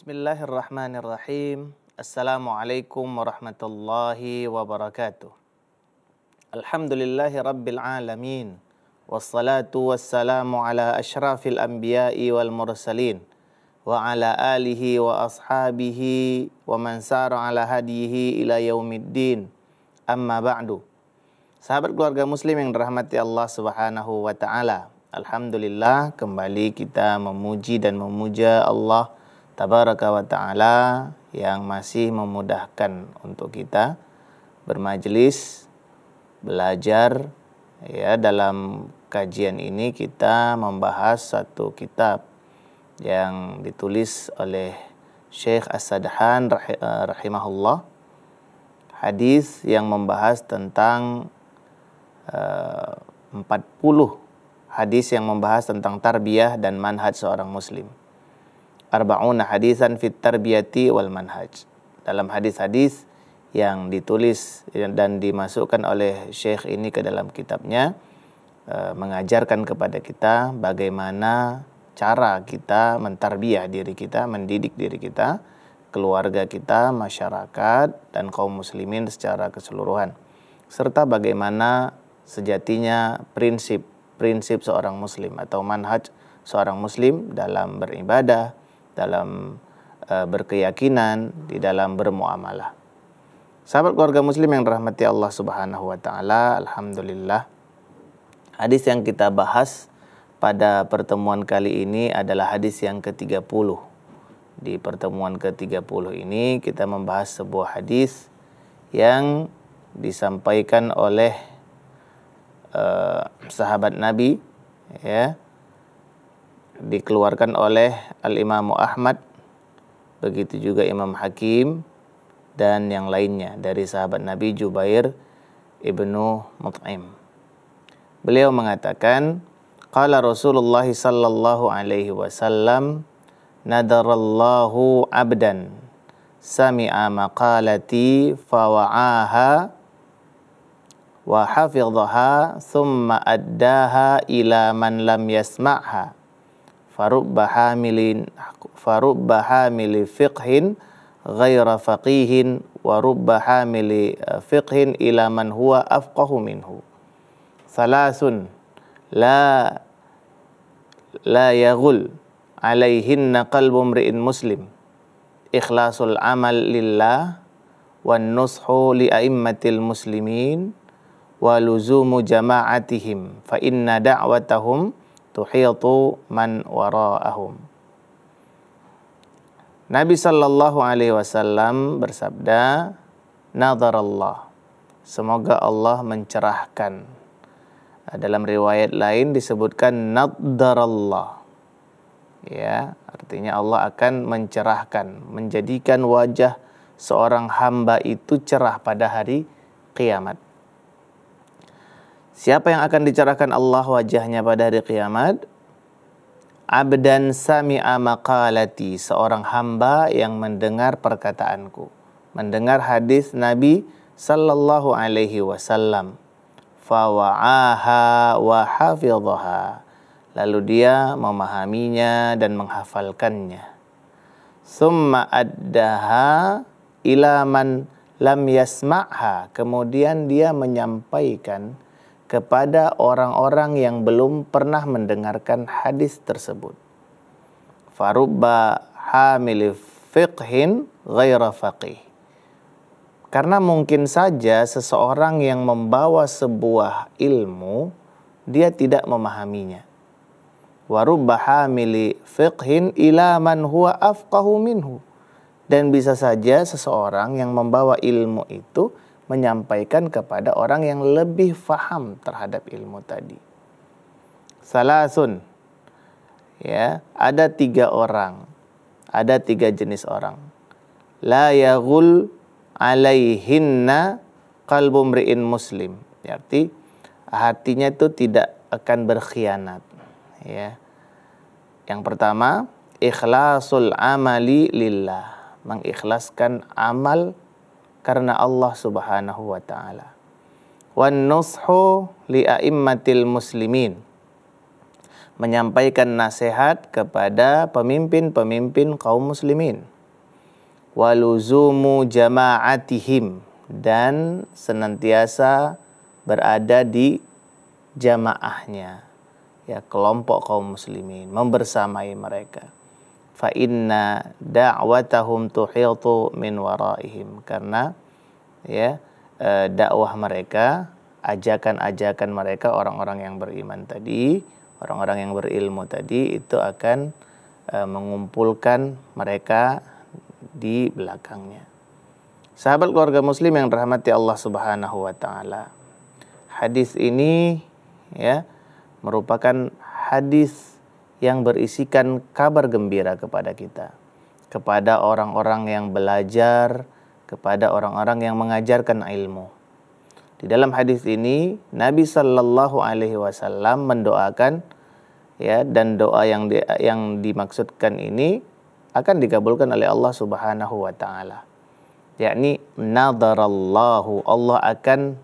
Bismillahirrahmanirrahim. Assalamualaikum warahmatullahi wabarakatuh. Alhamdulillahi rabbil alamin. Wassalatu wassalamu ala ashrafil anbiya'i wal mursalin. Wa ala alihi wa ashabihi wa man sara ala hadihi ila yaumiddin. Amma ba'du. Sahabat keluarga muslim yang dirahmati Allah subhanahu wa ta'ala. Alhamdulillah kembali kita memuji dan memuja Allah Tabaraka wa ta'ala yang masih memudahkan untuk kita bermajelis, belajar. Ya, dalam kajian ini kita membahas satu kitab yang ditulis oleh Syekh As-Sadhan rahimahullah. Hadis yang membahas tentang 40 hadis yang membahas tentang tarbiyah dan manhaj seorang muslim. Arba'una hadisan fit tarbiyati wal manhaj. Dalam hadis-hadis yang ditulis dan dimasukkan oleh Syekh ini ke dalam kitabnya, mengajarkan kepada kita bagaimana cara kita mentarbiyah diri kita, mendidik diri kita, keluarga kita, masyarakat, dan kaum muslimin secara keseluruhan. Serta bagaimana sejatinya prinsip seorang muslim atau manhaj seorang muslim dalam beribadah, dalam berkeyakinan, di dalam bermuamalah. Sahabat keluarga muslim yang dirahmati Allah subhanahu wa ta'ala, alhamdulillah, hadis yang kita bahas pada pertemuan kali ini adalah hadis yang ke-30. Di pertemuan ke-30 ini kita membahas sebuah hadis yang disampaikan oleh sahabat Nabi, ya, dikeluarkan oleh Al-Imam Ahmad, begitu juga Imam Hakim dan yang lainnya dari sahabat Nabi Jubair ibnu Mut'im. Beliau mengatakan, qala Rasulullah sallallahu alaihi wasallam, nadarallahu abdan sami'a maqalati fawa'aha wa hafidhaha thumma addaha ila man lam yasma'ha farubba hamili fiqhin ghaira faqihin wa rubba hamili fiqhin ila man huwa afqahu minhu. Salasun la yaghul alaihinna qalbu mri'in muslim, ikhlasul amal lillah wan nushu li a'immatil muslimin wa luzumu jama'atihim fa inna da'watahum tuhitu man wara'ahum. Nabi sallallahu alaihi wasallam bersabda, nadarallah, semoga Allah mencerahkan. Dalam riwayat lain disebutkan nadarallah. Ya, artinya Allah akan mencerahkan, menjadikan wajah seorang hamba itu cerah pada hari kiamat. Siapa yang akan dicerahkan Allah wajahnya pada hari kiamat? Abdan sami'a maqalati, seorang hamba yang mendengar perkataanku, mendengar hadis Nabi sallallahu alaihi wasallam. Fawa'aha wa hafidhaha, lalu dia memahaminya dan menghafalkannya. Summa addaha ila man lam yasma'ha, kemudian dia menyampaikan kepada orang-orang yang belum pernah mendengarkan hadis tersebut. Farubba hamili fiqhin ghaira faqih, karena mungkin saja seseorang yang membawa sebuah ilmu dia tidak memahaminya. Warubba hamili fiqhin ila man huwa afqahu minhu, dan bisa saja seseorang yang membawa ilmu itu menyampaikan kepada orang yang lebih faham terhadap ilmu tadi. Salasun, ya, ada 3 orang, ada 3 jenis orang. La yaghul alaihinna qalbu mri'in muslim, arti hatinya itu tidak akan berkhianat, ya. Yang pertama, ikhlasul amali lillah, mengikhlaskan amal karena Allah subhanahu wa ta'ala. Wan nushu li a'immatil muslimin, menyampaikan nasihat kepada pemimpin-pemimpin kaum muslimin. waluzumu jama'atihim, dan senantiasa berada di jamaahnya, ya, kelompok kaum muslimin, membersamai mereka. Fa inna da'watahum tuhitu min waraihim, karena ya dakwah mereka, ajakan-ajakan mereka, orang-orang yang beriman tadi, orang-orang yang berilmu tadi, itu akan mengumpulkan mereka di belakangnya. Sahabat keluarga muslim yang dirahmati Allah Subhanahu wa taala, hadis ini ya merupakan hadis yang berisikan kabar gembira kepada kita, kepada orang-orang yang belajar, kepada orang-orang yang mengajarkan ilmu. Di dalam hadis ini Nabi Sallallahu Alaihi Wasallam mendoakan, ya, dan doa yang dimaksudkan ini akan dikabulkan oleh Allah Subhanahu wa taala. Yakni nadarallahu, Allah akan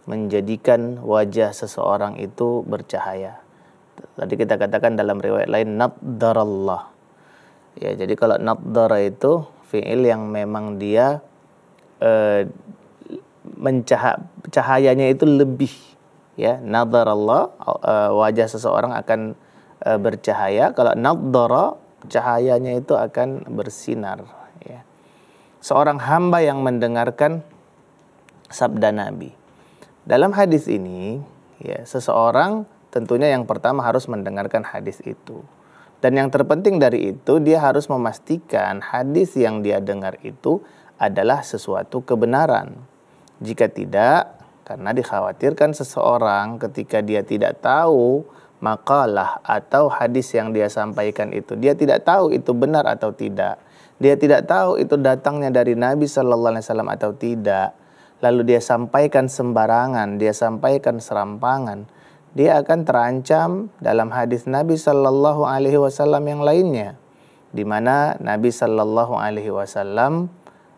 menjadikan wajah seseorang itu bercahaya. Tadi kita katakan dalam riwayat lain nadarallah. Ya, jadi kalau nadara itu fiil yang memang dia cahayanya itu lebih, ya. Nadarallah, wajah seseorang akan bercahaya. Kalau nadara, cahayanya itu akan bersinar, ya. Seorang hamba yang mendengarkan sabda Nabi. Dalam hadis ini, ya, seseorang tentunya yang pertama harus mendengarkan hadis itu. Dan yang terpenting dari itu, dia harus memastikan hadis yang dia dengar itu adalah sesuatu kebenaran. Jika tidak, karena dikhawatirkan seseorang ketika dia tidak tahu makalah atau hadis yang dia sampaikan itu, dia tidak tahu itu benar atau tidak, dia tidak tahu itu datangnya dari Nabi Sallallahu Alaihi Wasallam atau tidak, lalu dia sampaikan sembarangan, dia sampaikan serampangan, dia akan terancam dalam hadis Nabi Sallallahu Alaihi Wasallam yang lainnya, di mana Nabi Sallallahu Alaihi Wasallam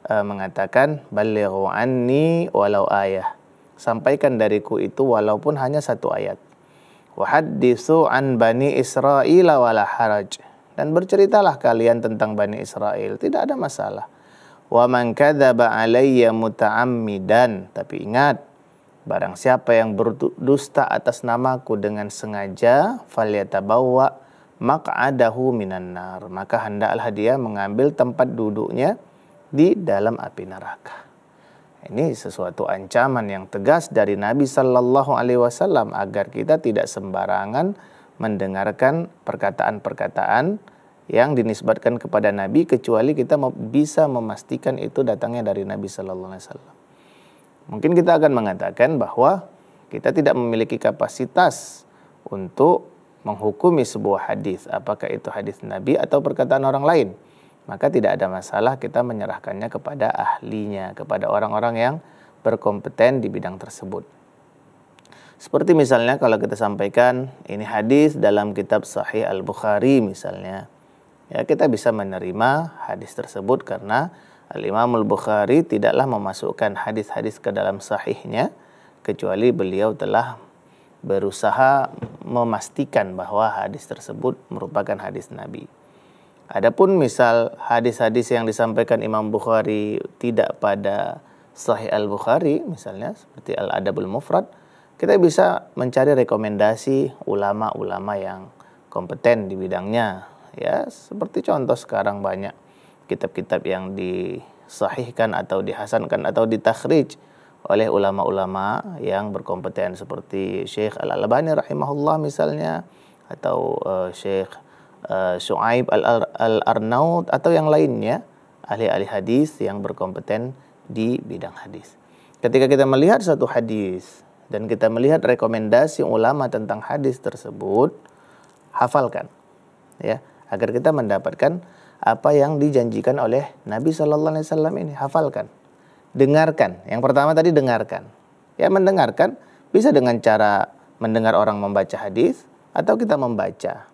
mengatakan, balighu anni walau ayah, sampaikan dariku itu walaupun hanya satu ayat. Wa haditsu an bani Israil wala haraj, dan berceritalah kalian tentang Bani Israel, tidak ada masalah. Wa man kadzaba alayya muta'ammidan, tapi ingat, barang siapa yang berdusta atas namaku dengan sengaja, falyatabawwa maq'adahu minan nar, maka hendaklah dia mengambil tempat duduknya di dalam api neraka. Ini sesuatu ancaman yang tegas dari Nabi Sallallahu Alaihi Wasallam agar kita tidak sembarangan mendengarkan perkataan-perkataan yang dinisbatkan kepada Nabi, kecuali kita bisa memastikan itu datangnya dari Nabi Sallallahu Alaihi Wasallam. Mungkin kita akan mengatakan bahwa kita tidak memiliki kapasitas untuk menghukumi sebuah hadis, apakah itu hadis Nabi atau perkataan orang lain. Maka tidak ada masalah kita menyerahkannya kepada ahlinya, kepada orang-orang yang berkompeten di bidang tersebut. Seperti misalnya kalau kita sampaikan ini hadis dalam kitab Sahih Al-Bukhari misalnya, ya, kita bisa menerima hadis tersebut karena Al-Imam Al-Bukhari tidaklah memasukkan hadis-hadis ke dalam sahihnya kecuali beliau telah berusaha memastikan bahwa hadis tersebut merupakan hadis Nabi. Adapun misal hadis-hadis yang disampaikan Imam Bukhari tidak pada Sahih Al-Bukhari, misalnya seperti Al-Adabul Mufrad, kita bisa mencari rekomendasi ulama-ulama yang kompeten di bidangnya. Ya, seperti contoh sekarang banyak kitab-kitab yang disahihkan atau dihasankan atau ditakhrij oleh ulama-ulama yang berkompeten seperti Syekh Al-Albani rahimahullah misalnya, atau Syekh Syu'aib Al-Arnaud atau yang lainnya, ahli-ahli hadis yang berkompeten di bidang hadis. Ketika kita melihat satu hadis dan kita melihat rekomendasi ulama tentang hadis tersebut, hafalkan, ya, agar kita mendapatkan apa yang dijanjikan oleh Nabi Sallallahu Alaihi Wasallam ini. Hafalkan, dengarkan. Yang pertama tadi dengarkan. Ya, mendengarkan bisa dengan cara mendengar orang membaca hadis atau kita membaca.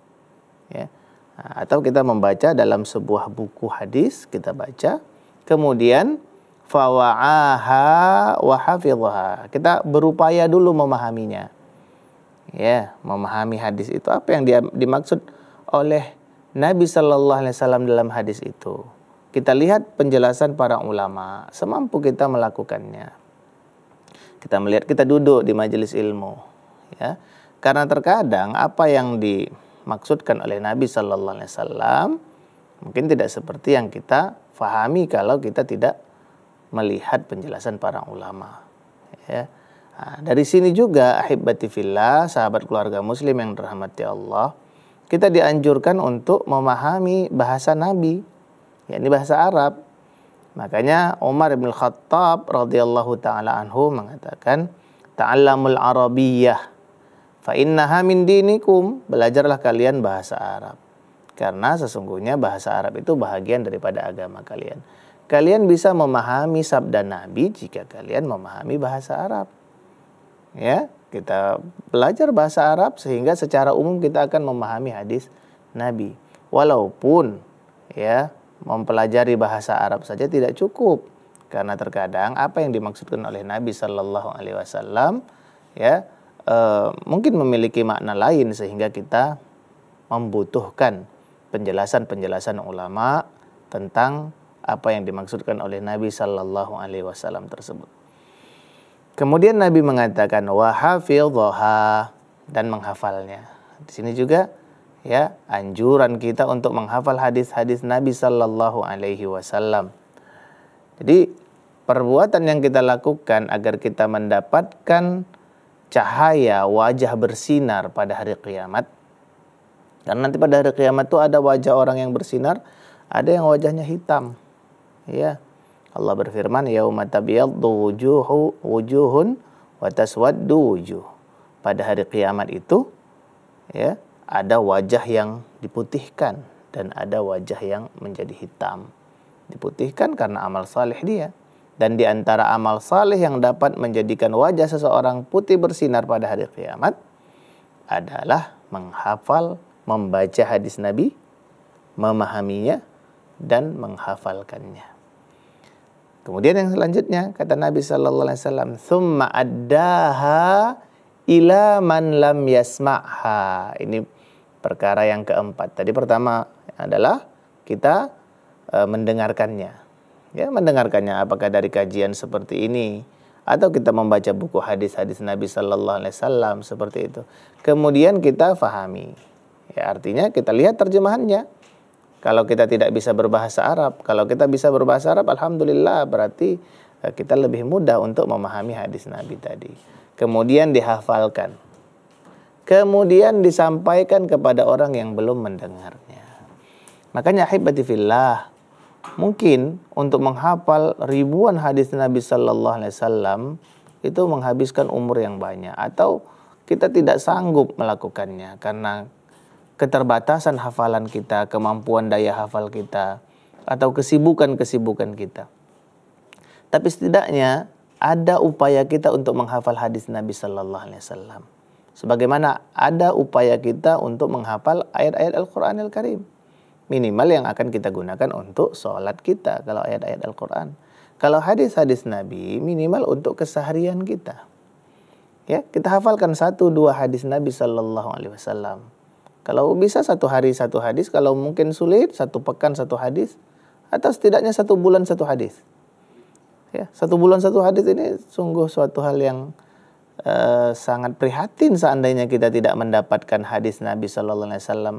Ya, atau kita membaca dalam sebuah buku hadis, kita baca, kemudian fawa'aha wa hafidhaha, kita berupaya dulu memahaminya. Ya, memahami hadis itu apa yang dimaksud oleh Nabi Sallallahu Alaihi Wasallam dalam hadis itu. kita lihat penjelasan para ulama semampu kita melakukannya. Kita melihat, kita duduk di majelis ilmu, ya. Karena terkadang apa yang dimaksudkan oleh Nabi Sallallahu Alaihi Wasallam mungkin tidak seperti yang kita fahami kalau kita tidak melihat penjelasan para ulama, ya. Nah, dari sini juga ahibati fillah, sahabat keluarga muslim yang dirahmati Allah, kita dianjurkan untuk memahami bahasa Nabi, yakni bahasa Arab. Makanya Umar bin Khattab radhiyallahu taala anhu mengatakan, "Ta'allamul Arabiyyah fa innaha min dinikum." Belajarlah kalian bahasa Arab. Karena sesungguhnya bahasa Arab itu bahagian daripada agama kalian. Kalian bisa memahami sabda Nabi jika kalian memahami bahasa Arab. Ya, kita belajar bahasa Arab sehingga secara umum kita akan memahami hadis Nabi. Walaupun ya, mempelajari bahasa Arab saja tidak cukup, karena terkadang apa yang dimaksudkan oleh Nabi Sallallahu Alaihi Wasallam ya mungkin memiliki makna lain sehingga kita membutuhkan penjelasan-penjelasan ulama tentang apa yang dimaksudkan oleh Nabi Sallallahu Alaihi Wasallam tersebut. Kemudian Nabi mengatakan wa hafidhaha, dan menghafalnya. Di sini juga ya anjuran kita untuk menghafal hadis-hadis Nabi Sallallahu Alaihi Wasallam. Jadi perbuatan yang kita lakukan agar kita mendapatkan cahaya wajah bersinar pada hari kiamat. Karena nanti pada hari kiamat itu ada wajah orang yang bersinar, ada yang wajahnya hitam. Ya. Allah berfirman, yauma tabyaddu wujuhun wa taswaddu wujuh. Pada hari kiamat itu ya, ada wajah yang diputihkan dan ada wajah yang menjadi hitam. Diputihkan karena amal saleh dia. Dan di antara amal saleh yang dapat menjadikan wajah seseorang putih bersinar pada hari kiamat adalah menghafal, membaca hadis Nabi, memahaminya dan menghafalkannya. Kemudian yang selanjutnya kata Nabi Sallallahu Alaihi Wasallam, "Tsumma addaha ila man lam yasma'ha." Ini perkara yang keempat. Tadi pertama adalah kita mendengarkannya. Ya, mendengarkannya apakah dari kajian seperti ini atau kita membaca buku hadis-hadis Nabi Sallallahu Alaihi Wasallam seperti itu. Kemudian kita fahami. Ya, artinya kita lihat terjemahannya. Kalau kita tidak bisa berbahasa Arab, kalau kita bisa berbahasa Arab, alhamdulillah, berarti kita lebih mudah untuk memahami hadis Nabi tadi. Kemudian dihafalkan. Kemudian disampaikan kepada orang yang belum mendengarnya. Makanya ahibati fillah, mungkin untuk menghafal ribuan hadis Nabi Sallallahu Alaihi Wasallam itu menghabiskan umur yang banyak, atau kita tidak sanggup melakukannya karena keterbatasan hafalan kita, kemampuan daya hafal kita, atau kesibukan-kesibukan kita. Tapi setidaknya ada upaya kita untuk menghafal hadis Nabi Sallallahu Alaihi Wasallam. Sebagaimana ada upaya kita untuk menghafal ayat-ayat Al-Quranil Karim. Minimal yang akan kita gunakan untuk sholat kita kalau ayat-ayat Al-Quran. Kalau hadis-hadis Nabi minimal untuk keseharian kita. Ya, kita hafalkan 1-2 hadis Nabi Sallallahu Alaihi Wasallam. Kalau bisa 1 hari 1 hadis, kalau mungkin sulit 1 pekan 1 hadis, atau setidaknya 1 bulan 1 hadis. Ya, 1 bulan 1 hadis ini sungguh suatu hal yang sangat prihatin seandainya kita tidak mendapatkan hadis Nabi Sallallahu Alaihi Wasallam,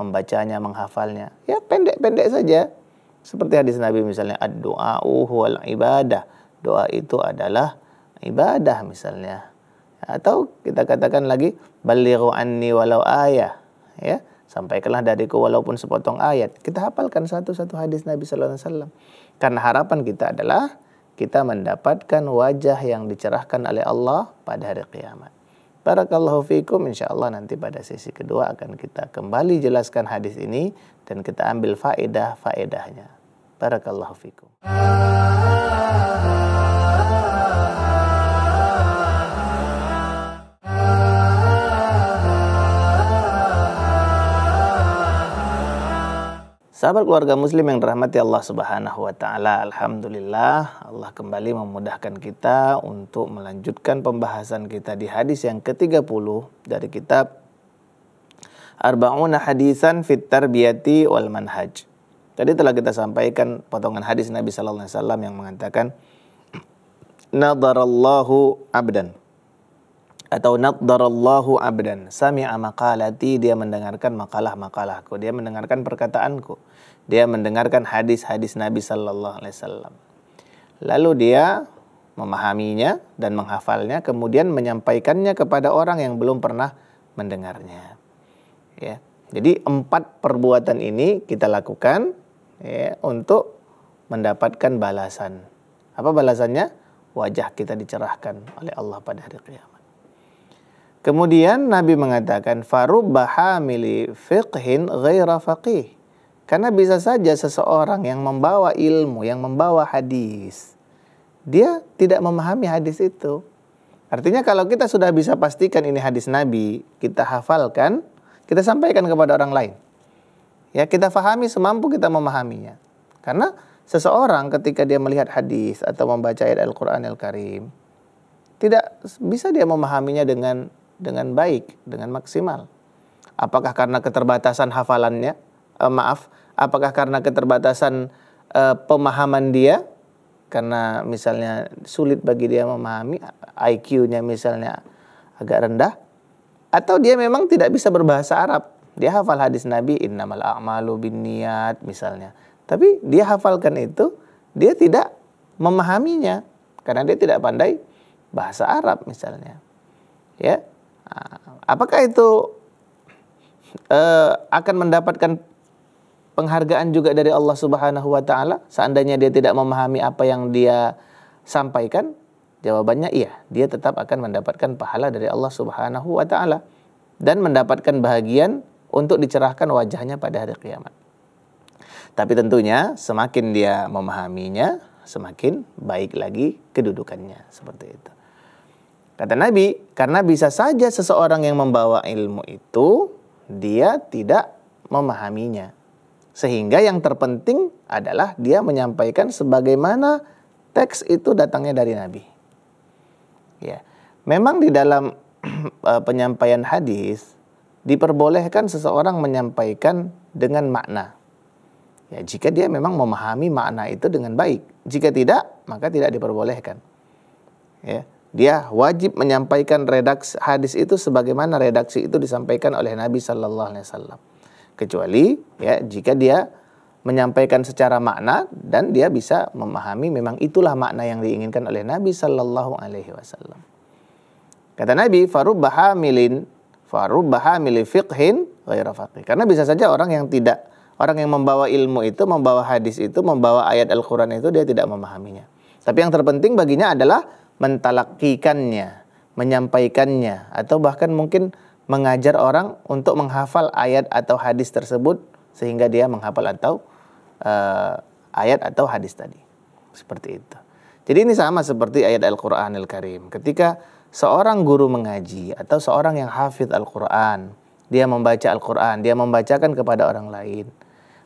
membacanya, menghafalnya. Ya pendek-pendek saja. Seperti hadis Nabi misalnya, ad-du'a'u huwal ibadah. Doa itu adalah ibadah misalnya. Atau kita katakan lagi, balighu anni walau ayah. Ya, sampaikanlah dariku walaupun sepotong ayat. Kita hafalkan 1 hadis Nabi Sallallahu Alaihi Wasallam. Karena harapan kita adalah kita mendapatkan wajah yang dicerahkan oleh Allah pada hari kiamat. Barakallahu fikum. Insyaallah nanti pada sesi kedua akan kita kembali jelaskan hadis ini dan kita ambil faedah-faedahnya. Barakallahu fikum. Sahabat keluarga muslim yang dirahmati Allah Subhanahu wa taala, alhamdulillah Allah kembali memudahkan kita untuk melanjutkan pembahasan kita di hadis yang ke-30 dari kitab Arba'una Hadisan fit Tarbiyati wal Manhaj. Tadi telah kita sampaikan potongan hadis Nabi sallallahu alaihi wasallam yang mengatakan nadarallahu abdan atau nadarallahu abdan sami'a maqalati, dia mendengarkan makalah-makalahku, dia mendengarkan perkataanku, dia mendengarkan hadis-hadis Nabi sallallahu alaihi wasallam. Lalu dia memahaminya dan menghafalnya, kemudian menyampaikannya kepada orang yang belum pernah mendengarnya. Ya. Jadi 4 perbuatan ini kita lakukan ya, untuk mendapatkan balasan. Apa balasannya? Wajah kita dicerahkan oleh Allah pada hari kiamat. Kemudian Nabi mengatakan farubba hamili fiqhin ghaira faqih. Karena bisa saja seseorang yang membawa ilmu, yang membawa hadis, dia tidak memahami hadis itu. Artinya kalau kita sudah bisa pastikan ini hadis Nabi, kita hafalkan, kita sampaikan kepada orang lain. Ya, kita fahami semampu kita memahaminya. Karena seseorang ketika dia melihat hadis atau membaca ayat Al-Qur'an Al-Karim, tidak bisa dia memahaminya dengan baik, dengan maksimal. Apakah karena keterbatasan hafalannya? Apakah karena keterbatasan pemahaman dia? Karena misalnya sulit bagi dia memahami, IQ-nya misalnya agak rendah, atau dia memang tidak bisa berbahasa Arab. Dia hafal hadis Nabi, innamal a'malu binniyat misalnya. Tapi dia hafalkan itu, dia tidak memahaminya karena dia tidak pandai bahasa Arab misalnya. Ya. Apakah itu akan mendapatkan penghargaan juga dari Allah Subhanahu wa taala seandainya dia tidak memahami apa yang dia sampaikan? Jawabannya iya, dia tetap akan mendapatkan pahala dari Allah Subhanahu wa taala dan mendapatkan bahagian untuk dicerahkan wajahnya pada hari kiamat. Tapi tentunya semakin dia memahaminya, semakin baik lagi kedudukannya, seperti itu. Kata Nabi, karena bisa saja seseorang yang membawa ilmu itu dia tidak memahaminya. Sehingga yang terpenting adalah dia menyampaikan sebagaimana teks itu datangnya dari Nabi. Ya. Memang di dalam penyampaian hadis diperbolehkan seseorang menyampaikan dengan makna. Ya, jika dia memang memahami makna itu dengan baik. Jika tidak, maka tidak diperbolehkan. Ya, dia wajib menyampaikan redaksi hadis itu sebagaimana redaksi itu disampaikan oleh Nabi sallallahu alaihi wasallam. Kecuali ya jika dia menyampaikan secara makna dan dia bisa memahami memang itulah makna yang diinginkan oleh Nabi sallallahu alaihi wasallam. Kata Nabi, farubba hamili fiqhin ghaira faqih. Karena bisa saja orang yang membawa ilmu itu, membawa hadis itu, membawa ayat Al-Qur'an itu dia tidak memahaminya. Tapi yang terpenting baginya adalah mentalaqqikannya, menyampaikannya, atau bahkan mungkin mengajar orang untuk menghafal ayat atau hadis tersebut sehingga dia menghafal atau ayat atau hadis tadi. Seperti itu. Jadi ini sama seperti ayat Al-Qur'an Al-Karim. Ketika seorang guru mengaji atau seorang yang hafidz Al-Qur'an, dia membaca Al-Qur'an, dia membacakan kepada orang lain.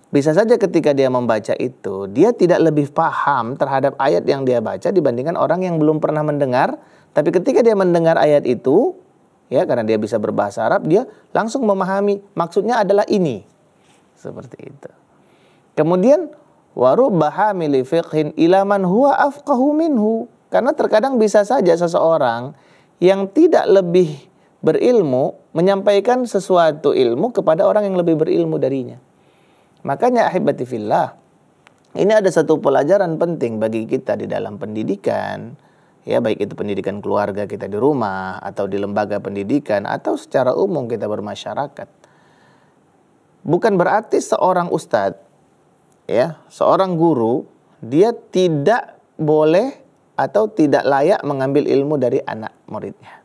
Bisa saja ketika dia membaca itu, dia tidak lebih paham terhadap ayat yang dia baca dibandingkan orang yang belum pernah mendengar. Tapi ketika dia mendengar ayat itu, ya karena dia bisa berbahasa Arab, dia langsung memahami maksudnya adalah ini. Seperti itu. Kemudian warubba hamili fiqhin ila man huwa afqahu minhu. Karena terkadang bisa saja seseorang yang tidak lebih berilmu menyampaikan sesuatu ilmu kepada orang yang lebih berilmu darinya. Makanya ahibati fillah, ini ada satu pelajaran penting bagi kita di dalam pendidikan, ya baik itu pendidikan keluarga kita di rumah atau di lembaga pendidikan atau secara umum kita bermasyarakat. Bukan berarti seorang ustadz, ya, seorang guru, dia tidak boleh atau tidak layak mengambil ilmu dari anak muridnya.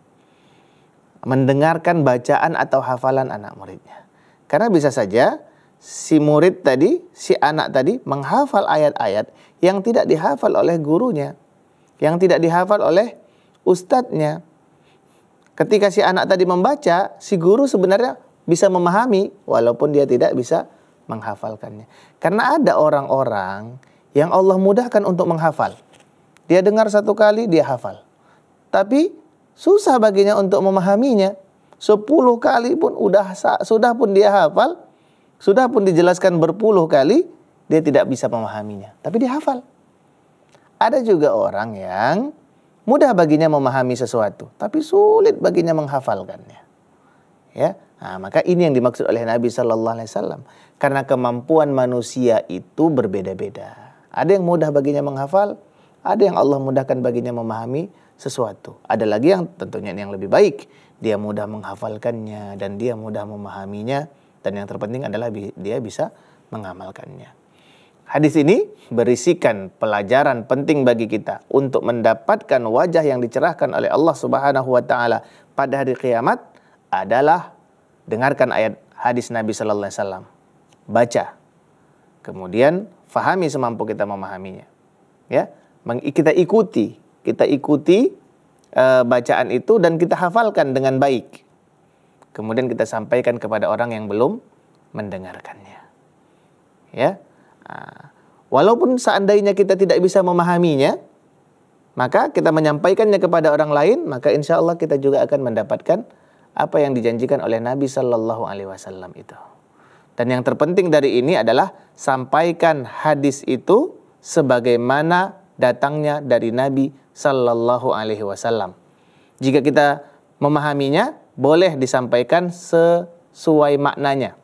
Mendengarkan bacaan atau hafalan anak muridnya. Karena bisa saja si murid tadi, si anak tadi menghafal ayat-ayat yang tidak dihafal oleh gurunya, yang tidak dihafal oleh ustadznya. Ketika si anak tadi membaca, si guru sebenarnya bisa memahami walaupun dia tidak bisa menghafalkannya. Karena ada orang-orang yang Allah mudahkan untuk menghafal. Dia dengar satu kali, dia hafal. Tapi susah baginya untuk memahaminya. 10 kali pun sudah pun dia hafal, sudah pun dijelaskan berpuluh kali, dia tidak bisa memahaminya, tapi dia hafal. Ada juga orang yang mudah baginya memahami sesuatu, tapi sulit baginya menghafalkannya. Ya, nah, maka ini yang dimaksud oleh Nabi Sallallahu Alaihi Wasallam. Karena kemampuan manusia itu berbeda-beda. Ada yang mudah baginya menghafal, ada yang Allah mudahkan baginya memahami sesuatu. Ada lagi yang tentunya yang lebih baik, dia mudah menghafalkannya dan dia mudah memahaminya, dan yang terpenting adalah dia bisa mengamalkannya. Hadis ini berisikan pelajaran penting bagi kita untuk mendapatkan wajah yang dicerahkan oleh Allah Subhanahu wa taala pada hari kiamat adalah dengarkan ayat hadis Nabi sallallahu alaihi wasallam. Baca. Kemudian fahami semampu kita memahaminya. Ya, kita ikuti bacaan itu dan kita hafalkan dengan baik. Kemudian kita sampaikan kepada orang yang belum mendengarkannya. Ya. Walaupun seandainya kita tidak bisa memahaminya, maka kita menyampaikannya kepada orang lain, maka insya Allah kita juga akan mendapatkan apa yang dijanjikan oleh Nabi Sallallahu Alaihi Wasallam itu. Dan yang terpenting dari ini adalah sampaikan hadis itu sebagaimana datangnya dari Nabi Sallallahu Alaihi Wasallam. Jika kita memahaminya, boleh disampaikan sesuai maknanya.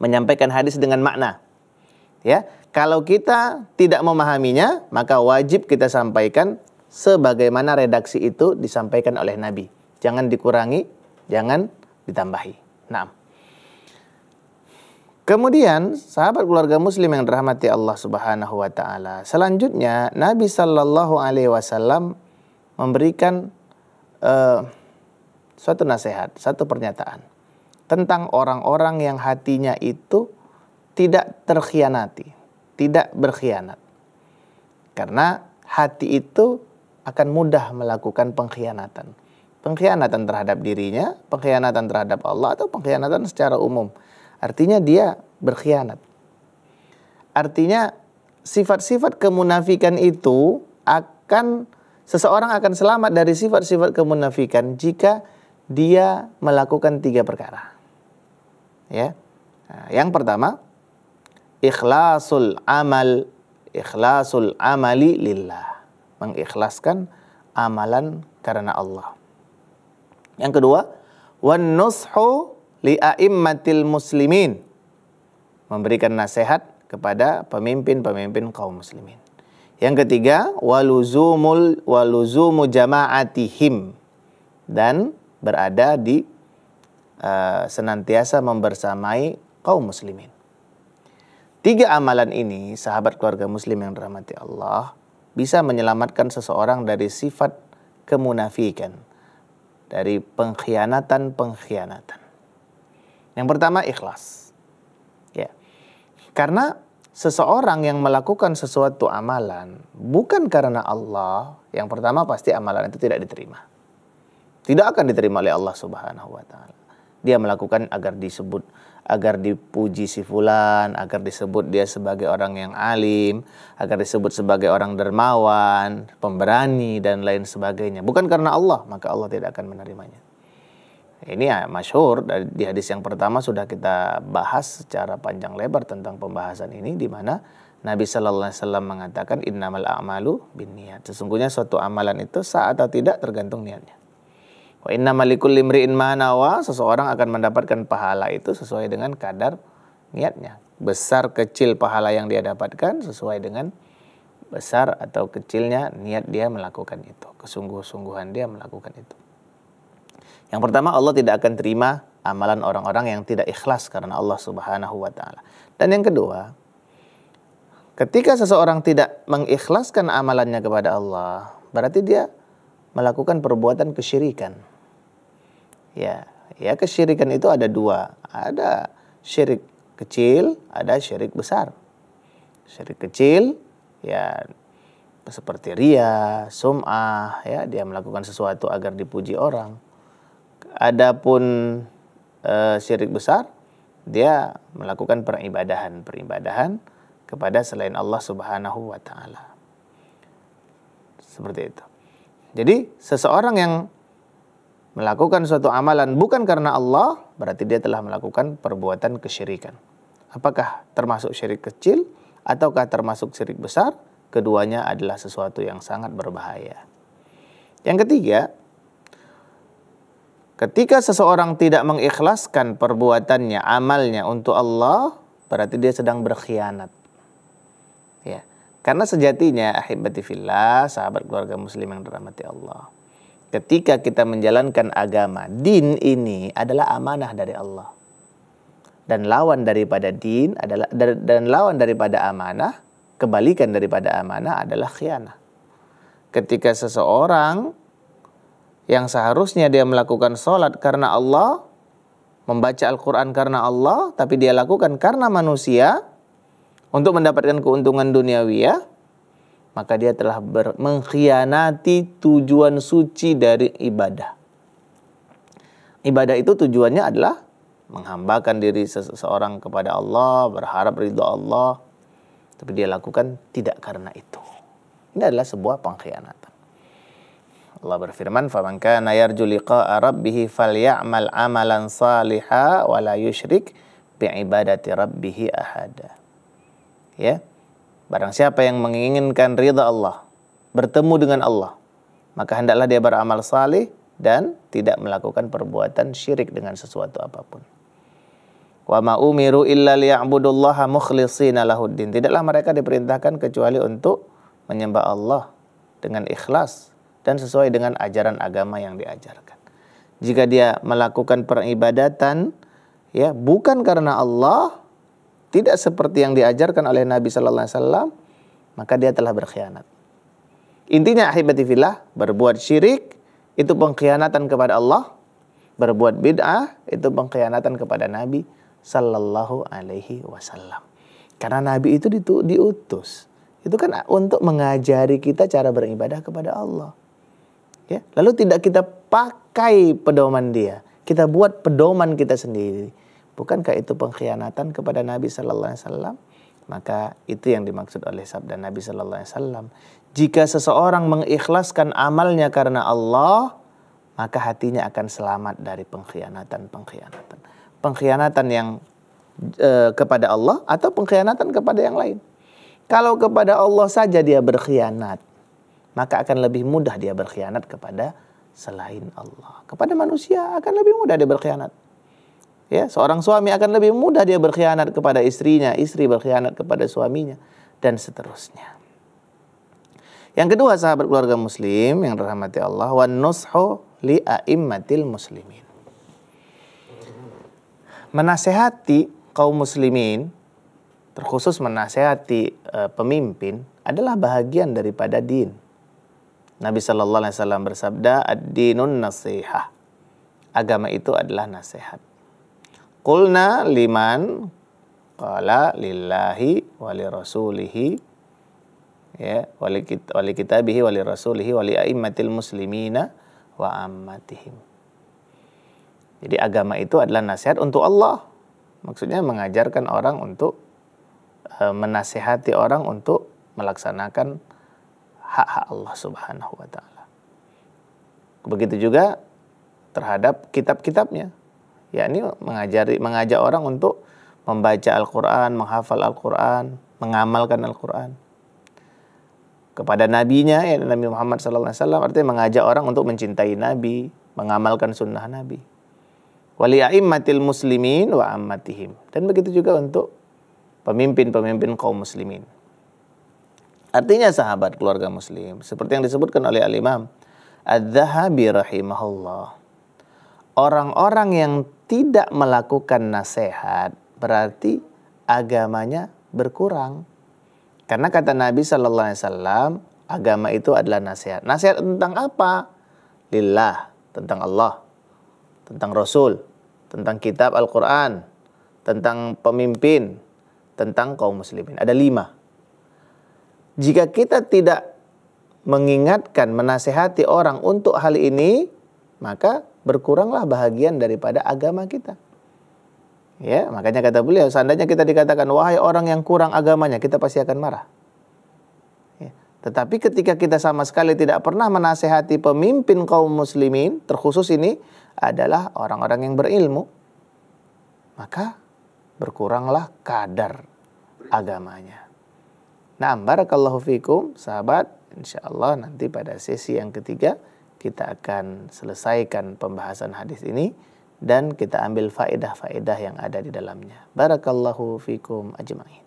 Menyampaikan hadis dengan makna. Ya, kalau kita tidak memahaminya, maka wajib kita sampaikan sebagaimana redaksi itu disampaikan oleh Nabi. Jangan dikurangi, jangan ditambahi. Nah, kemudian sahabat keluarga Muslim yang dirahmati Allah Subhanahu wa taala, selanjutnya Nabi Sallallahu Alaihi Wasallam memberikan suatu nasihat, satu pernyataan tentang orang-orang yang hatinya itu tidak terkhianati, tidak berkhianat. Karena hati itu akan mudah melakukan pengkhianatan. Pengkhianatan terhadap dirinya, pengkhianatan terhadap Allah, atau pengkhianatan secara umum. Artinya dia berkhianat. Artinya sifat-sifat kemunafikan itu seseorang akan selamat dari sifat-sifat kemunafikan jika dia melakukan 3 perkara. Ya. Nah, yang pertama, ikhlasul amali lillah. Mengikhlaskan amalan karena Allah. Yang kedua, wan nushu li a'immatil muslimin. Memberikan nasihat kepada pemimpin-pemimpin kaum muslimin. Yang ketiga, waluzumu jama'atihim. Dan berada di senantiasa membersamai kaum muslimin. 3 amalan ini, sahabat keluarga muslim yang dirahmati Allah, bisa menyelamatkan seseorang dari sifat kemunafikan, dari pengkhianatan. Yang pertama, ikhlas. Ya. Karena seseorang yang melakukan sesuatu amalan bukan karena Allah, yang pertama pasti amalan itu tidak diterima. Tidak akan diterima oleh Allah Subhanahu wa taala. Dia melakukan agar dipuji si fulan, agar disebut dia sebagai orang yang alim, agar disebut sebagai orang dermawan, pemberani, dan lain sebagainya. Bukan karena Allah, maka Allah tidak akan menerimanya. Ini ya masyhur, di hadis yang pertama sudah kita bahas secara panjang lebar tentang pembahasan ini, di mana Nabi Sallallahu Alaihi Wasallam mengatakan innamal a'malu binniyat. Sesungguhnya suatu amalan itu sah atau tidak tergantung niatnya. Wa innamal likulli imri'in ma nawa, seseorang akan mendapatkan pahala itu sesuai dengan kadar niatnya. Besar kecil pahala yang dia dapatkan sesuai dengan besar atau kecilnya niat dia melakukan itu, kesungguh-sungguhan dia melakukan itu. Yang pertama, Allah tidak akan terima amalan orang-orang yang tidak ikhlas karena Allah Subhanahu wa taala. Dan yang kedua, ketika seseorang tidak mengikhlaskan amalannya kepada Allah, berarti dia melakukan perbuatan kesyirikan. Ya, kesyirikan itu ada 2. Ada syirik kecil, ada syirik besar. Syirik kecil ya seperti riya, sum'ah, ya, dia melakukan sesuatu agar dipuji orang. Adapun syirik besar, dia melakukan peribadahan kepada selain Allah Subhanahu wa taala. Seperti itu. Jadi seseorang yang melakukan suatu amalan bukan karena Allah, berarti dia telah melakukan perbuatan kesyirikan. Apakah termasuk syirik kecil ataukah termasuk syirik besar? Keduanya adalah sesuatu yang sangat berbahaya. Yang ketiga, ketika seseorang tidak mengikhlaskan perbuatannya, amalnya untuk Allah, berarti dia sedang berkhianat. Ya. Karena sejatinya, ahibati fillah, sahabat keluarga muslim yang dirahmati Allah, ketika kita menjalankan agama, din ini adalah amanah dari Allah. Dan lawan daripada din adalah, dan lawan daripada amanah, kebalikan daripada amanah adalah khianah. Ketika seseorang yang seharusnya dia melakukan sholat karena Allah, membaca Al-Quran karena Allah, tapi dia lakukan karena manusia untuk mendapatkan keuntungan duniawiyah, maka dia telah mengkhianati tujuan suci dari ibadah. Ibadah itu tujuannya adalah menghambakan diri seseorang kepada Allah, berharap ridha Allah, tapi dia lakukan tidak karena itu. Ini adalah sebuah pengkhianatan. Allah berfirman, "Faman kana yarju liqa'a rabbih falya'mal 'amalan shalihan wa la yusyrik bi'ibadati rabbih ahada." Ya. Barang siapa yang menginginkan ridha Allah, bertemu dengan Allah, maka hendaklah dia beramal salih dan tidak melakukan perbuatan syirik dengan sesuatu apapun. Wa ma umiru illa liya'budullaha mukhlishina lahuddin. Tidaklah mereka diperintahkan kecuali untuk menyembah Allah dengan ikhlas dan sesuai dengan ajaran agama yang diajarkan. Jika dia melakukan peribadatan ya bukan karena Allah, tidak seperti yang diajarkan oleh Nabi sallallahu alaihi wasallam, maka dia telah berkhianat. Intinya ahibati fillah, berbuat syirik itu pengkhianatan kepada Allah, berbuat bid'ah itu pengkhianatan kepada Nabi sallallahu alaihi wasallam. Karena Nabi itu diutus. Itu kan untuk mengajari kita cara beribadah kepada Allah. Ya, lalu tidak kita pakai pedoman dia. Kita buat pedoman kita sendiri. Bukankah itu pengkhianatan kepada Nabi sallallahu alaihi wasallam? Maka itu yang dimaksud oleh sabda Nabi sallallahu alaihi wasallam. Jika seseorang mengikhlaskan amalnya karena Allah, maka hatinya akan selamat dari pengkhianatan. Pengkhianatan yang kepada Allah atau pengkhianatan kepada yang lain. Kalau kepada Allah saja dia berkhianat, maka akan lebih mudah dia berkhianat kepada selain Allah. Kepada manusia akan lebih mudah dia berkhianat. Ya, seorang suami akan lebih mudah dia berkhianat kepada istrinya, istri berkhianat kepada suaminya, dan seterusnya. Yang kedua, sahabat keluarga muslim yang dirahmati Allah, wan nushu li a'immatil muslimin. Menasehati kaum muslimin, terkhusus menasehati pemimpin, adalah bahagian daripada din. Nabi sallallahu alaihi wasallam bersabda, ad-dinun nasihah. Agama itu adalah nasihat. Qulna liman? Qala lillahi wa li rasulihi, ya, wa li kitabihi wa li rasulihi wa li a'immatil muslimina wa ammatihim. Jadi agama itu adalah nasihat untuk Allah. Maksudnya mengajarkan orang untuk menasihati orang untuk melaksanakan hak-hak Allah Subhanahu wa taala. Begitu juga terhadap kitab-kitabnya. Yakni mengajak orang untuk membaca Al-Qur'an, menghafal Al-Qur'an, mengamalkan Al-Qur'an. Kepada nabinya, ya Nabi Muhammad sallallahu alaihi wasallam, artinya mengajak orang untuk mencintai Nabi, mengamalkan sunnah Nabi. Wali a'immatil muslimin wa ammatihim. Dan begitu juga untuk pemimpin-pemimpin kaum muslimin. Artinya sahabat keluarga muslim, seperti yang disebutkan oleh Al-Imam Adz-Dzahabi rahimahullah, orang-orang yang tidak melakukan nasihat berarti agamanya berkurang. Karena kata Nabi sallallahu alaihi wasallam, agama itu adalah nasihat. Nasihat tentang apa? Lillah, tentang Allah, tentang Rasul, tentang kitab Al-Quran, tentang pemimpin, tentang kaum muslimin. Ada 5. Jika kita tidak mengingatkan, menasehati orang untuk hal ini, maka berkuranglah bahagian daripada agama kita. Ya, makanya kata beliau, seandainya kita dikatakan, wahai orang yang kurang agamanya, kita pasti akan marah. Ya. Tetapi ketika kita sama sekali tidak pernah menasehati pemimpin kaum muslimin, terkhusus ini adalah orang-orang yang berilmu, maka berkuranglah kadar agamanya. Nah, barakallahu fikum, sahabat. Insyaallah nanti pada sesi yang ketiga kita akan selesaikan pembahasan hadis ini dan kita ambil faedah-faedah yang ada di dalamnya. Barakallahu fikum ajma'in.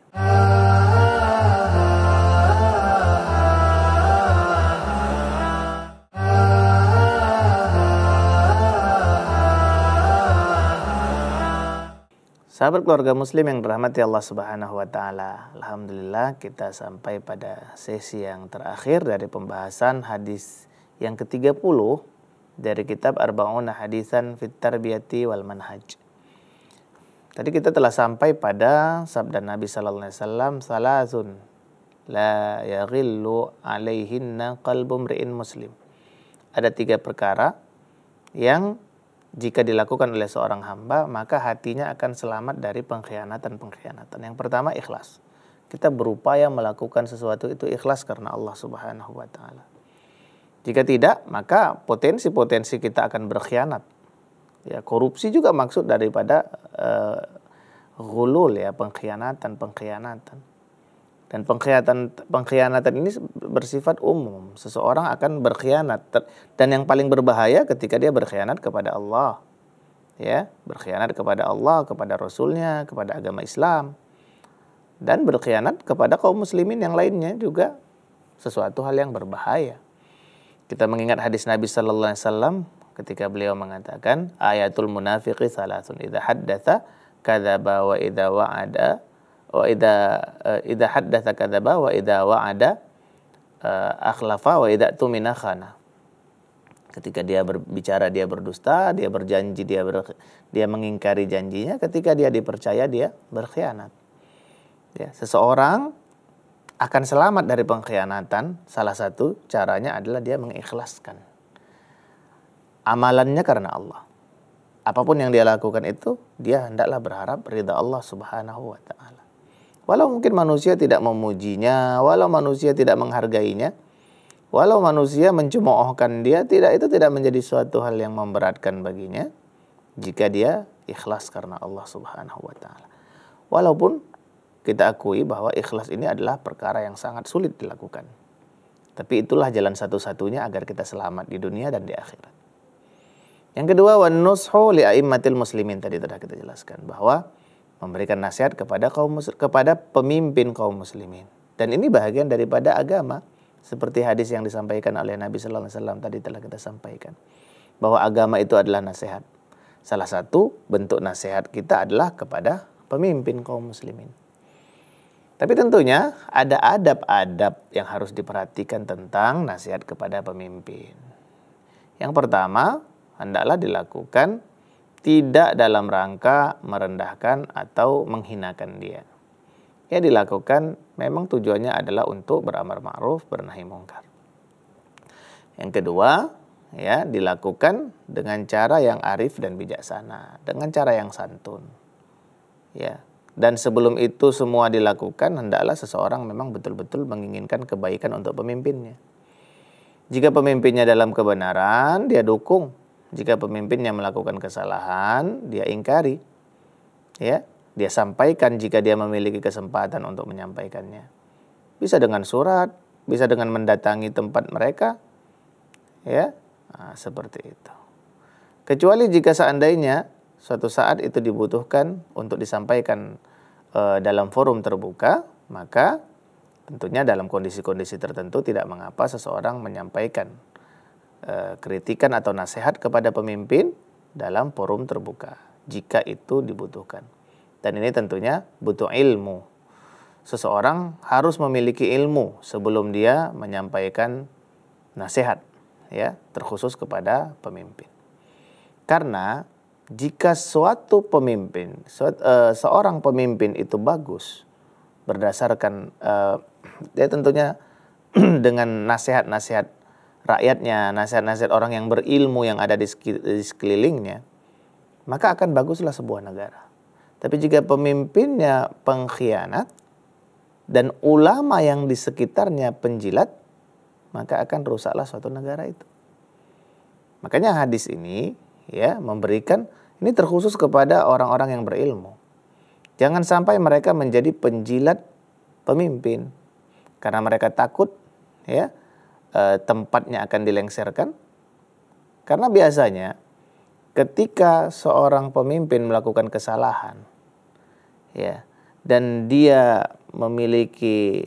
Sahabat keluarga muslim yang dirahmati Allah Subhanahu wa taala. Alhamdulillah kita sampai pada sesi yang terakhir dari pembahasan hadis yang ke-30 dari kitab Arba'una Hadisan fit Tarbiyati wal Manhaj. Tadi kita telah sampai pada sabda Nabi sallallahu alaihi wasallam, "Salasun la yaghillu alaihinna qalbu mri'in muslim." Ada 3 perkara yang jika dilakukan oleh seorang hamba, maka hatinya akan selamat dari pengkhianatan-pengkhianatan. Yang pertama, ikhlas. Kita berupaya melakukan sesuatu itu ikhlas karena Allah Subhanahu wa taala. Jika tidak, maka potensi-potensi kita akan berkhianat. Ya, korupsi juga maksud daripada ghulul, ya, pengkhianatan. Dan pengkhianatan ini bersifat umum. Seseorang akan berkhianat, dan yang paling berbahaya ketika dia berkhianat kepada Allah. Ya, berkhianat kepada Allah, kepada Rasulnya, kepada agama Islam. Dan berkhianat kepada kaum muslimin yang lainnya juga sesuatu hal yang berbahaya. Kita mengingat hadis Nabi sallallahu alaihi wasallam ketika beliau mengatakan, ayatul munafiqi salasun, idza haddatsa kadzaba wa idza wa'ada wa idza haddatsa kadzaba wa idza wa'ada akhlafa wa idza tumina khana. Ketika dia berbicara dia berdusta, dia berjanji dia mengingkari janjinya, ketika dia dipercaya dia berkhianat. Ya, seseorang akan selamat dari pengkhianatan, salah satu caranya adalah dia mengikhlaskan amalannya karena Allah. Apapun yang dia lakukan itu, dia hendaklah berharap ridha Allah Subhanahu wa taala. Walau mungkin manusia tidak memujinya, walau manusia tidak menghargainya, walau manusia mencemoohkan dia, itu tidak menjadi suatu hal yang memberatkan baginya jika dia ikhlas karena Allah Subhanahu wa taala. Walaupun kita akui bahwa ikhlas ini adalah perkara yang sangat sulit dilakukan. Tapi itulah jalan satu-satunya agar kita selamat di dunia dan di akhirat. Yang kedua, wan nushu li a'immatil muslimin, tadi telah kita jelaskan bahwa memberikan nasihat kepada pemimpin kaum muslimin. Dan ini bahagian daripada agama, seperti hadis yang disampaikan oleh Nabi sallallahu alaihi wasallam tadi telah kita sampaikan, bahwa agama itu adalah nasihat. Salah satu bentuk nasihat kita adalah kepada pemimpin kaum muslimin. Tapi tentunya ada adab-adab yang harus diperhatikan tentang nasihat kepada pemimpin. Yang pertama, hendaklah dilakukan tidak dalam rangka merendahkan atau menghinakan dia. Ya, dilakukan memang tujuannya adalah untuk beramar ma'ruf, bernahi mungkar. Yang kedua, ya, dilakukan dengan cara yang arif dan bijaksana, dengan cara yang santun. Ya, dan sebelum itu semua dilakukan, hendaklah seseorang memang betul-betul menginginkan kebaikan untuk pemimpinnya. Jika pemimpinnya dalam kebenaran, dia dukung. Jika pemimpinnya melakukan kesalahan, dia ingkari. Ya, dia sampaikan jika dia memiliki kesempatan untuk menyampaikannya. Bisa dengan surat, bisa dengan mendatangi tempat mereka. Ya, seperti itu. Kecuali jika seandainya suatu saat itu dibutuhkan untuk disampaikan dalam forum terbuka, maka tentunya dalam kondisi-kondisi tertentu tidak mengapa seseorang menyampaikan kritikan atau nasihat kepada pemimpin dalam forum terbuka jika itu dibutuhkan. Dan ini tentunya butuh ilmu. Seseorang harus memiliki ilmu sebelum dia menyampaikan nasihat, ya, terkhusus kepada pemimpin. Karena jika suatu pemimpin, seorang pemimpin itu bagus berdasarkan dia tentunya dengan nasihat-nasihat rakyatnya, nasihat-nasihat orang yang berilmu yang ada di sekelilingnya, maka akan baguslah sebuah negara. Tapi jika pemimpinnya pengkhianat dan ulama yang di sekitarnya penjilat, maka akan rusaklah suatu negara itu. Makanya hadis ini, ya, memberikan, ini terkhusus kepada orang-orang yang berilmu. Jangan sampai mereka menjadi penjilat pemimpin karena mereka takut ya tempatnya akan dilengsarkan. Karena biasanya ketika seorang pemimpin melakukan kesalahan ya dan dia memiliki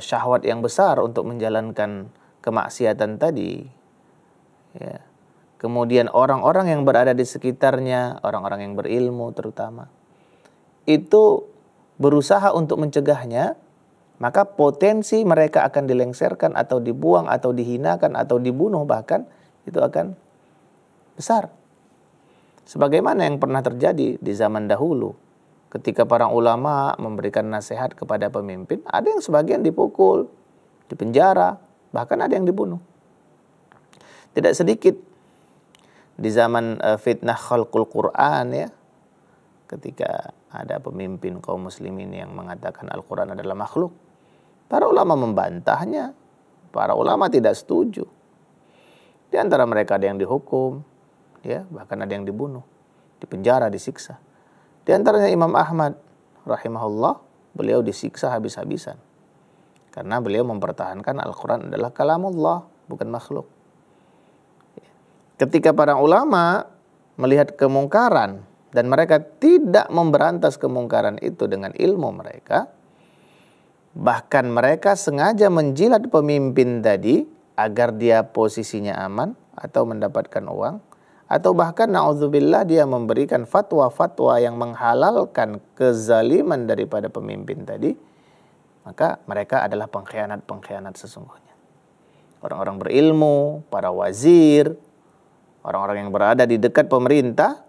syahwat yang besar untuk menjalankan kemaksiatan tadi ya, kemudian orang-orang yang berada di sekitarnya, orang-orang yang berilmu terutama, itu berusaha untuk mencegahnya, maka potensi mereka akan dilengsarkan atau dibuang atau dihinakan atau dibunuh bahkan itu akan besar. Sebagaimana yang pernah terjadi di zaman dahulu ketika para ulama memberikan nasihat kepada pemimpin, ada yang sebagian dipukul, dipenjara, bahkan ada yang dibunuh. Tidak sedikit di zaman fitnah khalqul Quran ya, ketika ada pemimpin kaum muslimin yang mengatakan Al-Quran adalah makhluk, para ulama membantahnya, para ulama tidak setuju. Di antara mereka ada yang dihukum, ya, bahkan ada yang dibunuh, dipenjara, disiksa. Di antaranya Imam Ahmad rahimahullah, beliau disiksa habis-habisan karena beliau mempertahankan Al-Quran adalah kalamullah, bukan makhluk. Ketika para ulama melihat kemungkaran dan mereka tidak memberantas kemungkaran itu dengan ilmu mereka, bahkan mereka sengaja menjilat pemimpin tadi agar dia posisinya aman atau mendapatkan uang, atau bahkan na'udzubillah dia memberikan fatwa-fatwa yang menghalalkan kezaliman daripada pemimpin tadi, maka mereka adalah pengkhianat-pengkhianat sesungguhnya. Orang-orang berilmu, para wazir, orang-orang yang berada di dekat pemerintah,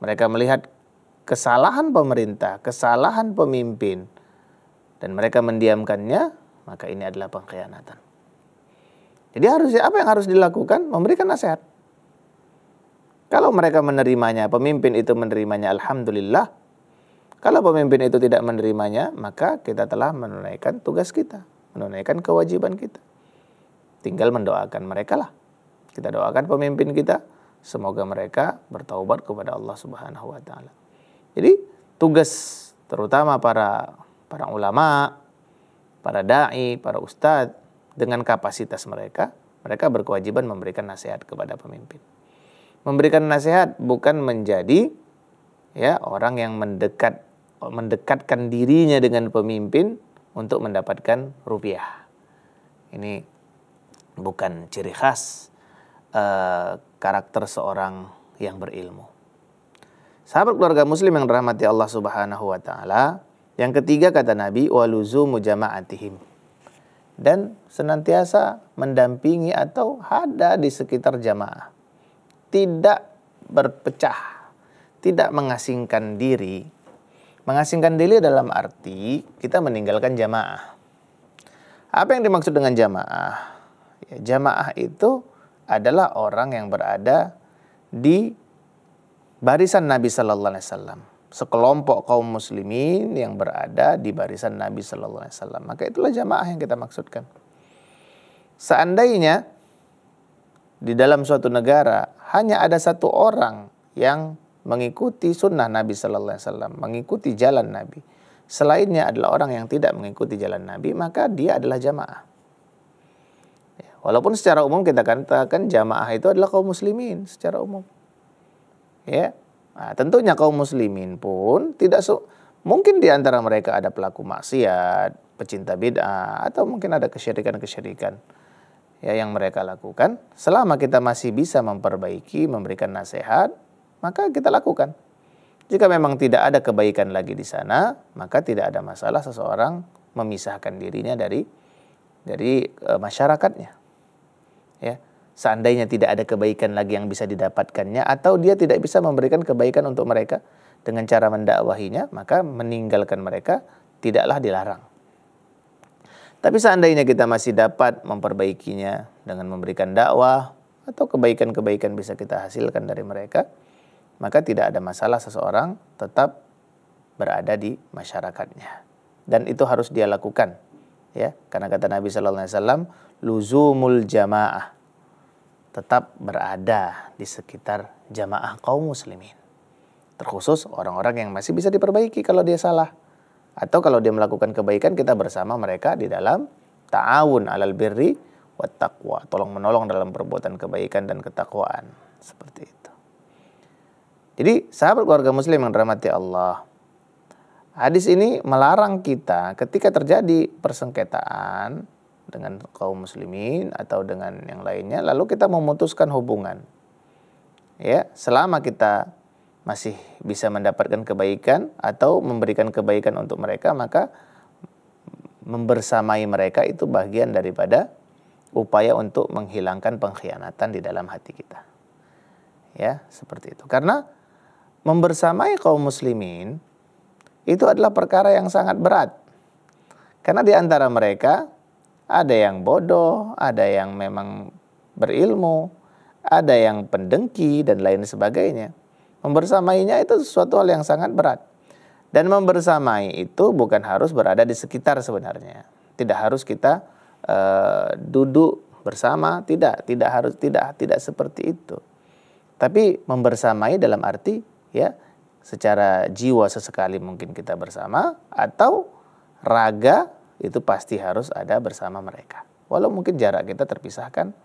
mereka melihat kesalahan pemerintah, kesalahan pemimpin, dan mereka mendiamkannya, maka ini adalah pengkhianatan. Jadi apa yang harus dilakukan? Memberikan nasihat. Kalau mereka menerimanya, pemimpin itu menerimanya, alhamdulillah. Kalau pemimpin itu tidak menerimanya, maka kita telah menunaikan tugas kita, menunaikan kewajiban kita. Tinggal mendoakan mereka lah. Kita doakan pemimpin kita, semoga mereka bertaubat kepada Allah Subhanahu wa taala. Jadi tugas terutama para ulama, para dai, para ustadz dengan kapasitas mereka berkewajiban memberikan nasihat kepada pemimpin. Memberikan nasihat bukan menjadi ya orang yang mendekatkan dirinya dengan pemimpin untuk mendapatkan rupiah. Ini bukan ciri khas karakter seorang yang berilmu. Sahabat keluarga muslim yang dirahmati Allah Subhanahu wa taala, yang ketiga kata Nabi, waluzumu jama'atihim, dan senantiasa mendampingi atau ada di sekitar jamaah. Tidak berpecah, tidak mengasingkan diri. Mengasingkan diri dalam arti kita meninggalkan jamaah. Apa yang dimaksud dengan jamaah? Ya, jamaah itu adalah orang yang berada di barisan Nabi Sallallahu Alaihi Wasallam, sekelompok kaum muslimin yang berada di barisan Nabi Sallallahu Alaihi Wasallam. Maka itulah jamaah yang kita maksudkan. Seandainya di dalam suatu negara hanya ada satu orang yang mengikuti sunnah Nabi Sallallahu Alaihi Wasallam, mengikuti jalan Nabi, selainnya adalah orang yang tidak mengikuti jalan Nabi, maka dia adalah jamaah. Walaupun secara umum kita katakan jamaah itu adalah kaum muslimin secara umum. Ya. Nah, tentunya kaum muslimin pun tidak mungkin di antara mereka ada pelaku maksiat, pecinta bid'ah, atau mungkin ada kesyirikan-kesyirikan ya yang mereka lakukan. Selama kita masih bisa memperbaiki, memberikan nasihat, maka kita lakukan. Jika memang tidak ada kebaikan lagi di sana, maka tidak ada masalah seseorang memisahkan dirinya dari masyarakatnya. Ya, seandainya tidak ada kebaikan lagi yang bisa didapatkannya atau dia tidak bisa memberikan kebaikan untuk mereka dengan cara mendakwahinya, maka meninggalkan mereka tidaklah dilarang. Tapi seandainya kita masih dapat memperbaikinya dengan memberikan dakwah atau kebaikan-kebaikan bisa kita hasilkan dari mereka, maka tidak ada masalah seseorang tetap berada di masyarakatnya. Dan itu harus dia lakukan. Ya, karena kata Nabi Sallallahu Alaihi Wasallam, luzumul jamaah, tetap berada di sekitar jamaah kaum muslimin. Terkhusus orang-orang yang masih bisa diperbaiki kalau dia salah. Atau kalau dia melakukan kebaikan, kita bersama mereka di dalam ta'awun 'alal birri wat taqwa, tolong menolong dalam perbuatan kebaikan dan ketakwaan, seperti itu. Jadi sahabat keluarga muslim yang dirahmati Allah, hadis ini melarang kita ketika terjadi persengketaan dengan kaum muslimin atau dengan yang lainnya, lalu kita memutuskan hubungan. Ya, selama kita masih bisa mendapatkan kebaikan atau memberikan kebaikan untuk mereka, maka membersamai mereka itu bagian daripada upaya untuk menghilangkan pengkhianatan di dalam hati kita. Ya, seperti itu. Karena membersamai kaum muslimin itu adalah perkara yang sangat berat. Karena di antara mereka ada yang bodoh, ada yang memang berilmu, ada yang pendengki dan lain sebagainya. Membersamainya itu sesuatu hal yang sangat berat. Dan membersamai itu bukan harus berada di sekitar sebenarnya. Tidak harus kita duduk bersama, tidak seperti itu. Tapi membersamai dalam arti ya secara jiwa sesekali mungkin kita bersama, atau raga itu pasti harus ada bersama mereka. Walau mungkin jarak kita terpisahkan,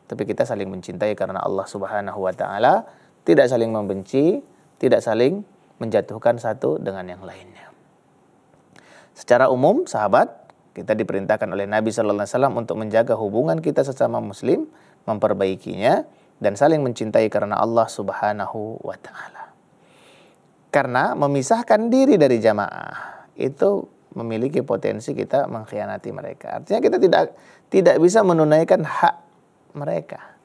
tapi kita saling mencintai karena Allah Subhanahu wa taala, tidak saling membenci, tidak saling menjatuhkan satu dengan yang lainnya. Secara umum, sahabat, kita diperintahkan oleh Nabi sallallahu alaihi wasallam untuk menjaga hubungan kita sesama muslim, memperbaikinya dan saling mencintai karena Allah Subhanahu wa taala. Karena memisahkan diri dari jamaah itu memiliki potensi kita mengkhianati mereka. Artinya kita tidak bisa menunaikan hak mereka.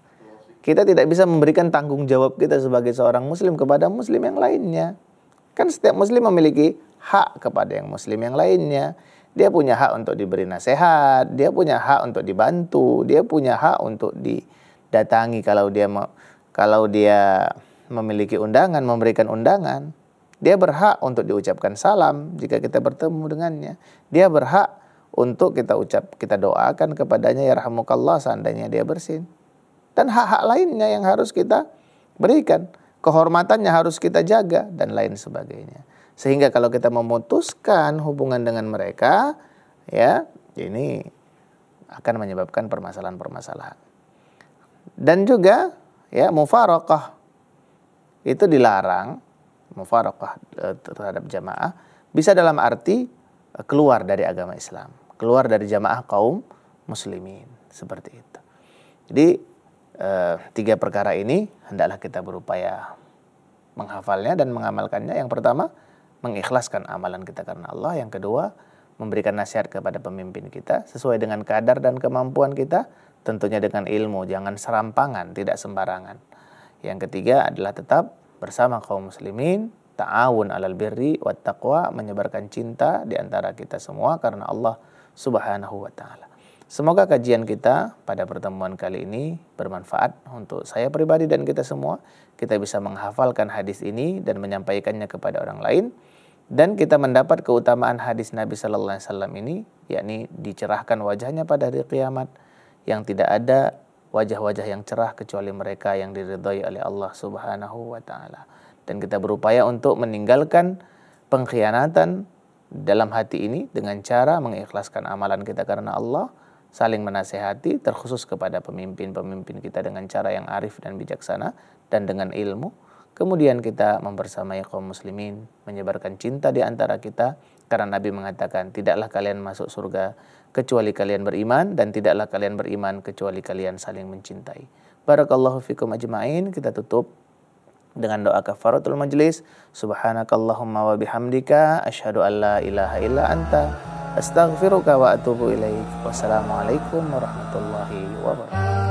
Kita tidak bisa memberikan tanggung jawab kita sebagai seorang muslim kepada muslim yang lainnya. Kan setiap muslim memiliki hak kepada yang muslim yang lainnya. Dia punya hak untuk diberi nasihat, dia punya hak untuk dibantu, dia punya hak untuk didatangi kalau dia memiliki undangan, memberikan undangan. Dia berhak untuk diucapkan salam jika kita bertemu dengannya. Dia berhak untuk kita doakan kepadanya yarhamukallah seandainya dia bersin. Dan hak-hak lainnya yang harus kita berikan, kehormatannya harus kita jaga dan lain sebagainya. Sehingga kalau kita memutuskan hubungan dengan mereka, ya, ini akan menyebabkan permasalahan-permasalahan. Dan juga ya mufaraqah itu dilarang, mufaraqah terhadap jamaah bisa dalam arti keluar dari agama Islam, keluar dari jamaah kaum muslimin, seperti itu. Jadi tiga perkara ini hendaklah kita berupaya menghafalnya dan mengamalkannya. Yang pertama, mengikhlaskan amalan kita karena Allah. Yang kedua, memberikan nasihat kepada pemimpin kita sesuai dengan kadar dan kemampuan kita, tentunya dengan ilmu, jangan serampangan, tidak sembarangan. Yang ketiga adalah tetap bersama kaum muslimin, ta'awun 'alal birri wat taqwa, menyebarkan cinta di antara kita semua karena Allah Subhanahu wa taala. Semoga kajian kita pada pertemuan kali ini bermanfaat untuk saya pribadi dan kita semua. Kita bisa menghafalkan hadis ini dan menyampaikannya kepada orang lain. Dan kita mendapat keutamaan hadis Nabi Sallallahu Alaihi Wasallam ini, yakni dicerahkan wajahnya pada hari kiamat, yang tidak ada wajah-wajah yang cerah kecuali mereka yang diridhai oleh Allah Subhanahu wa taala. Dan kita berupaya untuk meninggalkan pengkhianatan dalam hati ini dengan cara mengikhlaskan amalan kita karena Allah, saling menasehati terkhusus kepada pemimpin-pemimpin kita dengan cara yang arif dan bijaksana dan dengan ilmu. Kemudian kita membersamai kaum muslimin, menyebarkan cinta di antara kita karena Nabi mengatakan tidaklah kalian masuk surga kecuali kalian beriman dan tidaklah kalian beriman kecuali kalian saling mencintai. Barakallahu fikum ajma'in. Kita tutup dengan doa kafaratul majlis. Subhanakallahumma wa bihamdika asyhadu an la ilaha illa anta astaghfiruka wa atubu ilaik. Wassalamualaikum warahmatullahi wabarakatuh.